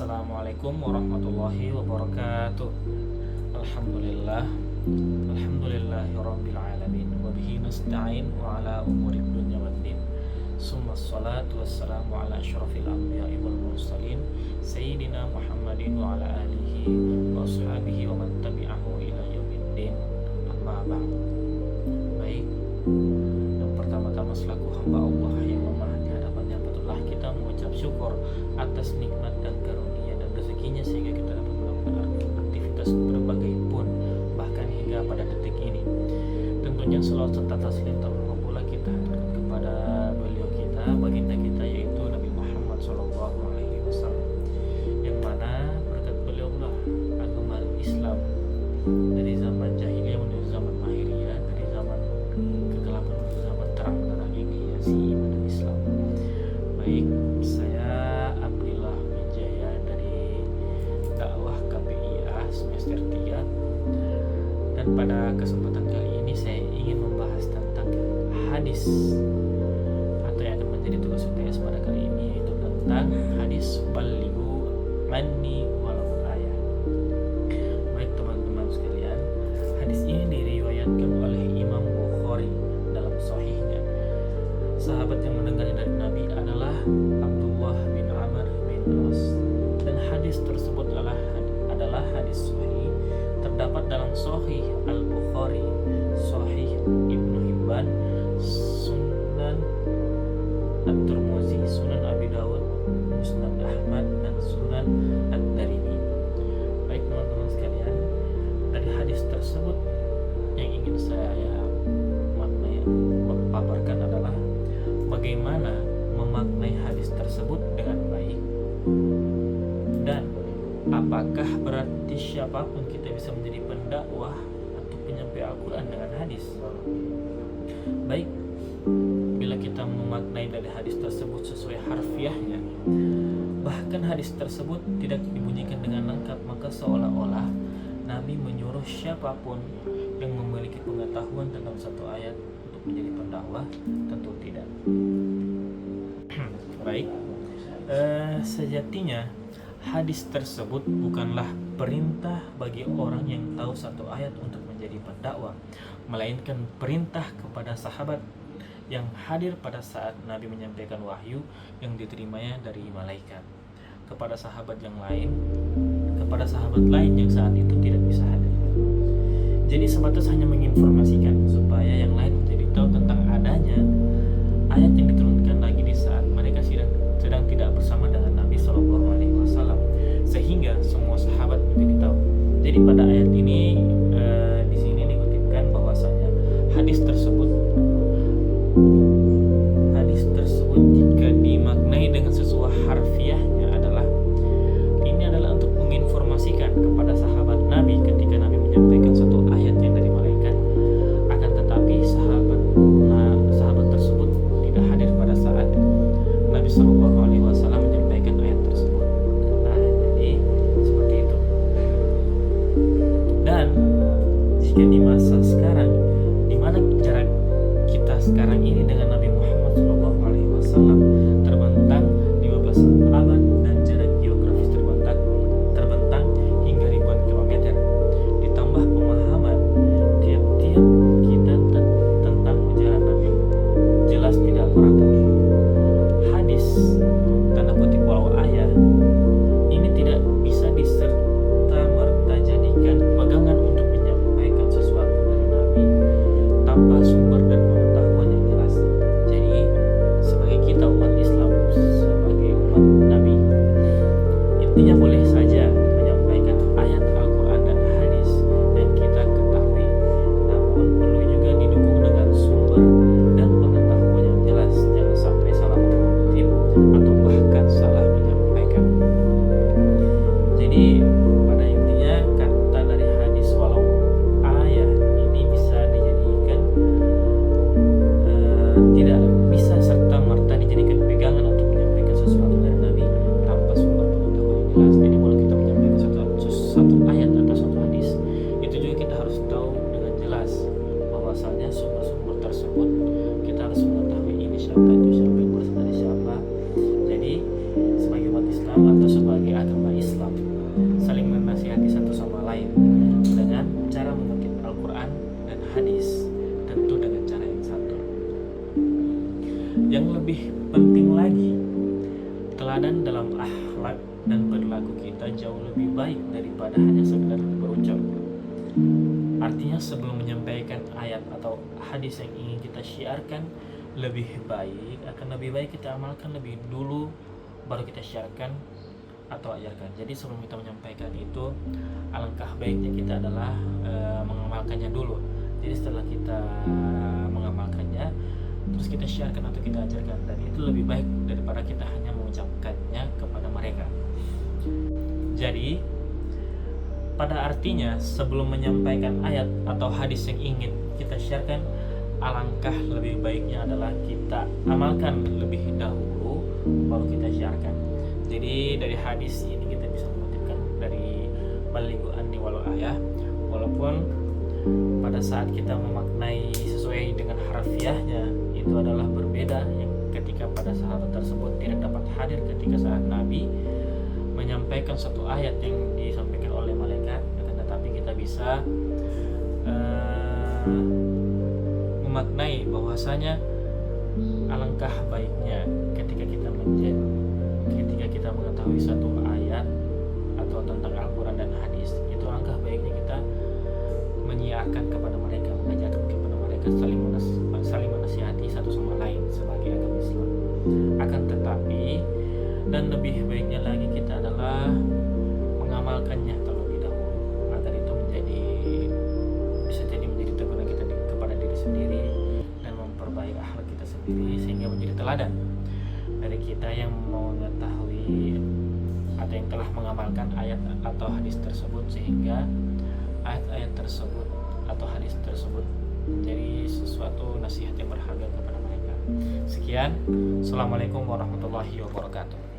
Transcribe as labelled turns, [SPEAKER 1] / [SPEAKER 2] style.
[SPEAKER 1] Assalamualaikum warahmatullahi wabarakatuh. Alhamdulillah. Alhamdulillahirabbil alamin wa bihi nasta'in wa ala umurid dunya waddin. Summa shalatu wassalamu ala asyrafil anbiya'i wal mursalin sayyidina Muhammadin wa ala alihi wa ashabihi wa man tabi'ahu ila yaumiddin. Amma ba'd. Baik. Yang pertama-tama selaku hamba Allah yang lemah di hadapannya betullah kita mengucap syukur atas nikmat dan karunia dan rezekinya sehingga kita dapat melakukan aktivitas berbagai pun bahkan hingga pada detik ini. Tentunya selawat serta taslim terutama pula kita kepada beliau kita, baginda kita yaitu Nabi Muhammad SAW, yang mana berkat beliau lah agama Islam dari zaman jahiliyah menuju zaman mahiriyah, dari zaman kegelapan menuju zaman terang benderang ini ya si iman dan Islam. Baik, saya Abdillah Wijaya dari dakwah KPIA semester 3, dan pada kesempatan kali ini saya ingin membahas tentang hadis atau yang akan menjadi tugas UTS pada kali ini, yaitu tentang hadis balighu manni walau ayah. Baik teman-teman sekalian, hadis ini diriwayatkan oleh Imam Bukhari dalam sahihnya. Sahabat yang mendengarnya dari Nabi adalah Abdullah bin Amr bin As, dan hadis tersebut adalah hadis sahih, terdapat dalam Sahih Al-Bukhari, Sahih Ibnu Hibban, Sunan At-Tirmidzi, Sunan Abi Dawud, Musnad Ahmad, dan Sunan At-Tirmidzi. Baik teman-teman sekalian, dari hadis tersebut yang ingin saya paparkan adalah bagaimana memaknai hadis tersebut dengan baik, dan apakah berarti siapapun kita bisa menjadi pendakwah atau penyampai Al-Quran dengan hadis. Baik, bila kita memaknai dari hadis tersebut sesuai harfiahnya, bahkan hadis tersebut tidak dibunyikan dengan lengkap, maka seolah-olah Nabi menyuruh siapapun yang memiliki pengetahuan tentang satu ayat untuk menjadi pendakwah. Tentu tidak. Baik, sejatinya hadis tersebut bukanlah perintah bagi orang yang tahu satu ayat untuk menjadi pendakwah, melainkan perintah kepada sahabat yang hadir pada saat Nabi menyampaikan wahyu yang diterimanya dari malaikat kepada sahabat lain yang saat itu tidak bisa hadir. Jadi sebatas hanya menginformasikan supaya yang lain menjadi tahu tentang adanya ayat yang diturunkan lagi di saat mereka sedang tidak bersama dengan Nabi SAW, sehingga semua sahabat menjadi tahu. Jadi pada ayat ini di sini dikutipkan bahwasanya hadis tersebut jika dimaknai dengan sesuai harfiahnya ini adalah untuk menginformasikan kepada sahabat Nabi ketika Nabi menyampaikan satu ayat yang dari malaikat, akan tetapi sahabat tersebut tidak hadir pada saat Nabi SAW menyampaikan ayat tersebut. Nah, jadi seperti itu. Dan jika di masa sekarang, di mana jarak kita sekarang ini dengan Nabi Muhammad SAW terbentang 15 abad dan jarak geografis terbentang hingga ribuan kilometer, ditambah pemahaman tiap-tiap kita tentang ujaran Nabi jelas tidak merata. Hadis tanda kutip walau ayah ini tidak bisa diserta-merta jadikan pegangan untuk menyampaikan sesuatu dari Nabi tanpa sumber dan pengetahuan yang jelas. Jadi sebagai kita umat Islam, sebagai umat Nabi, intinya boleh saja menyampaikan ayat Al-Quran dan hadis yang kita ketahui, namun perlu juga didukung dengan sumber dan pengetahuan yang jelas. Jangan sampai salah mengutip atau bahkan salah menyampaikan. Jadi pada intinya kata dari hadis walau ayat ini bisa dijadikan tidak bisa serta-merta dijadikan pegangan untuk menyampaikan sesuatu dari Nabi tanpa sumber pengetahuan yang jelas. Jadi kalau kita menyampaikan satu ayat atau satu hadis, itu juga kita harus tahu dengan jelas bahwasanya sumber-sumber tersebut kita harus mengetahui ini siapa, itu siapa, yang berasal dari siapa. Jadi sebagai umat Islam atau sebagai agama Islam, saling menasihati satu sama lain dengan cara mengutip Al-Quran dan hadis, tentu dengan cara yang santun. Yang lebih penting lagi, teladan dalam akhlak dan perilaku kita jauh lebih baik daripada hanya sekedar berucap. Artinya sebelum menyampaikan ayat atau hadis yang ingin kita syiarkan, akan lebih baik kita amalkan lebih dulu, baru kita syiarkan atau ajarkan. Jadi sebelum kita menyampaikan itu, alangkah baiknya kita adalah mengamalkannya dulu. Jadi setelah kita mengamalkannya, terus kita syiarkan atau kita ajarkan, dan itu lebih baik daripada kita hanya mengucapkannya kepada mereka. Jadi pada artinya sebelum menyampaikan ayat atau hadis yang ingin kita syiarkan, alangkah lebih baiknya adalah kita amalkan lebih dahulu, baru kita syiarkan. Jadi dari hadis ini kita bisa mengutipkan dari Balighu anni walau ayah, walaupun pada saat kita memaknai sesuai dengan harfiahnya itu adalah berbeda, yang ketika pada saat tersebut tidak dapat hadir ketika saat Nabi menyampaikan satu ayat yang disampaikan oleh malaikat, tetapi kita bisa memaknai bahwasanya alangkah baiknya ketika kita mengetahui satu ayat atau tentang Al-Quran dan hadis, itu alangkah baiknya kita menyiarkan kepada mereka, mengajarkan kepada mereka, saling menasihati satu sama lain sebagai agama Islam. Akan tetapi, dan lebih baiknya lagi kita adalah mengamalkannya terlebih dahulu, agar itu bisa jadi menjadi teguran kita kepada diri sendiri dan memperbaiki akhlak kita sendiri, sehingga menjadi teladan dari kita yang mengetahui atau yang telah mengamalkan ayat atau hadis tersebut, sehingga ayat-ayat tersebut atau hadis tersebut menjadi sesuatu nasihat yang berharga kepada mereka. Sekian, Assalamualaikum warahmatullahi wabarakatuh.